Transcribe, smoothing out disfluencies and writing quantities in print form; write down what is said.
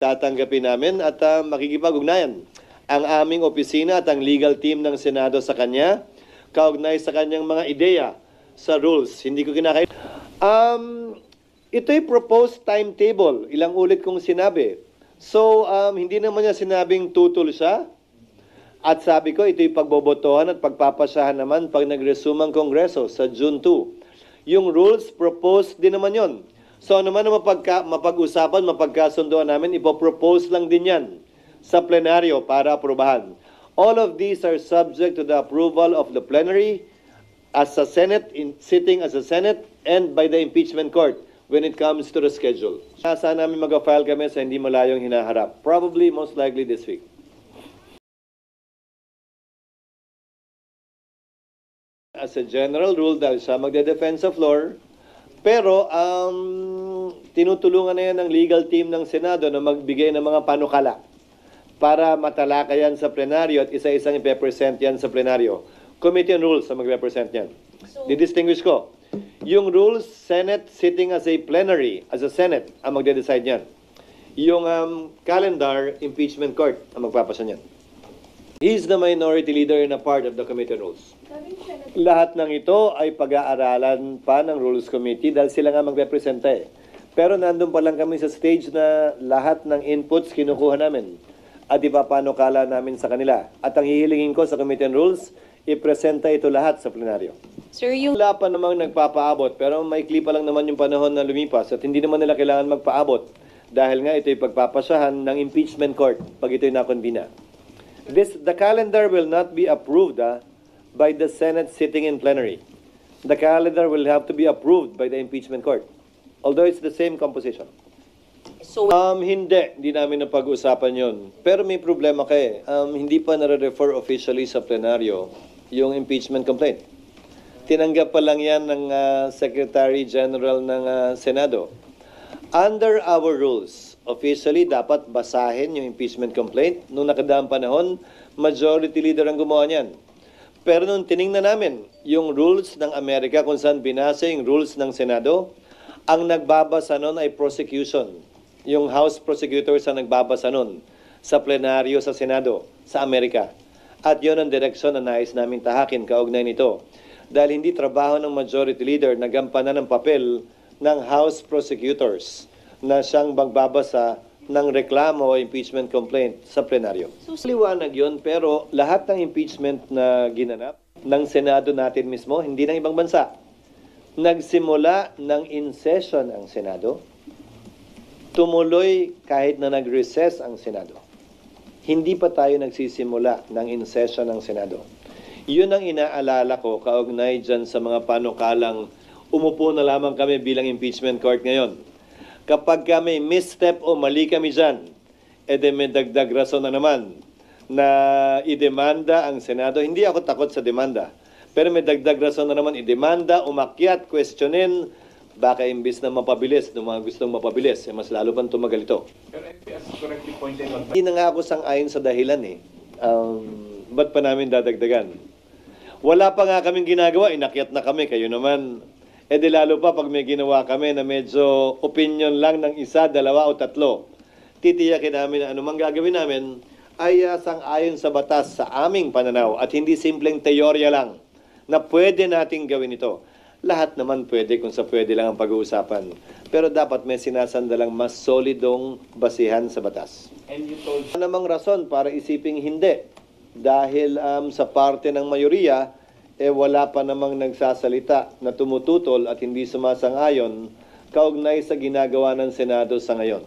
tatanggapin namin at makikipag-ugnayan ang aming opisina at ang legal team ng Senado sa kanya, kaugnay sa kanyang mga ideya sa rules. Hindi ko kinakain. Ito'y proposed timetable. Ilang ulit kong sinabi. So, hindi naman niya sinabing tutol siya. At sabi ko, ito'y pagbobotohan at pagpapasahan naman pag nag-resume ang Kongreso sa June 2. Yung rules, proposed din naman yon. So, ano man ang mapag-usapan, mapagkasunduan namin, ipopropose lang din yan sa plenaryo para aprobahan. All of these are subject to the approval of the plenary as a Senate, sitting as a Senate, and by the impeachment court when it comes to the schedule. Saan namin mag-file kami sa hindi malayong hinaharap? Probably, most likely this week. As a general rule, dahil siya magde-defense sa floor, pero tinutulungan na yan ng legal team ng Senado na magbigay ng mga panukala para matalakayan sa plenaryo at isa-isang ipe-present yan sa plenaryo. Committee on Rules ang magre-present yan. Didistinguish ko. Yung rules, Senate sitting as a plenary, as a Senate, ang magde-decide yan. Yung calendar, impeachment court ang magpapasa niyan. He's the minority leader in a part of the Committee on Rules. Lahat ng ito ay pag-aaralan pa ng Rules Committee dahil sila nga magrepresenta eh. Pero nandun pa lang kami sa stage na lahat ng inputs kinukuha namin at ipapanukala namin sa kanila. At ang hihilingin ko sa Committee on Rules, ipresenta ito lahat sa plenaryo. Sir, yung... Wala pa namang nagpapaabot pero maikli pa lang naman yung panahon na lumipas at hindi naman nila kailangan magpaabot dahil nga ito'y pagpapasahan ng impeachment court pag ito'y nakonbina. The calendar will not be approved by the Senate sitting in plenary. The calendar will have to be approved by the impeachment court. Although it's the same composition. So, Hindi namin napag-usapan yon. Pero may problema kayo. Hindi pa nare-refer officially sa plenaryo yung impeachment complaint. Tinanggap pa lang yan ng Secretary General ng Senado. Under our rules, officially dapat basahin yung impeachment complaint. Noong nakadaang panahon, majority leader ang gumawa niyan. Pero nung tiningnan namin yung rules ng Amerika kung saan binasa yung rules ng Senado, ang nagbabasa nun ay prosecution. Yung House prosecutors ang nagbabasa nun sa plenaryo sa Senado, sa Amerika. At yun ang direksyon na nais namin tahakin kaugnay nito. Dahil hindi trabaho ng majority leader na gampanan ng papel ng House prosecutors na siyang magbabasa ng reklamo o impeachment complaint sa plenaryo. Liwanag yun, pero lahat ng impeachment na ginanap ng Senado natin mismo, hindi ng ibang bansa. Nagsimula ng in-session ang Senado, tumuloy kahit na nag-recess ang Senado. Hindi pa tayo nagsisimula ng in-session ng Senado. Yun ang inaalala ko kaugnay dyan sa mga panukalang umupo na lamang kami bilang impeachment court ngayon. Kapag kami misstep o mali kami dyan, may dagdag rason na naman na idemanda ang Senado. Hindi ako takot sa demanda. Pero may dagdag rason na naman idemanda, umakyat, questionin, baka imbis na mapabilis, ng mga gustong mapabilis, mas lalo pang tumagal ito. Pero as correctly pointed out, Hindi na nga ako sang-ayon sa dahilan eh. Ba't pa namin dadagdagan? Wala pa nga kaming ginagawa, inakyat na kami, kayo naman. Di lalo pa pag may ginawa kami na medyo opinion lang ng isa, dalawa o tatlo. Titiyakin namin na anumang gagawin namin ay sang-ayon sa batas sa aming pananaw at hindi simpleng teorya lang na pwede nating gawin ito. Lahat naman pwede kung sa pwede lang ang pag-uusapan. Pero dapat may sinasandalang mas solidong basihan sa batas. and you told Ano namang rason para isiping hindi? Dahil sa parte ng mayoriya, wala pa namang nagsasalita na tumututol at hindi sumasang-ayon kaugnay sa ginagawa ng Senado sa ngayon.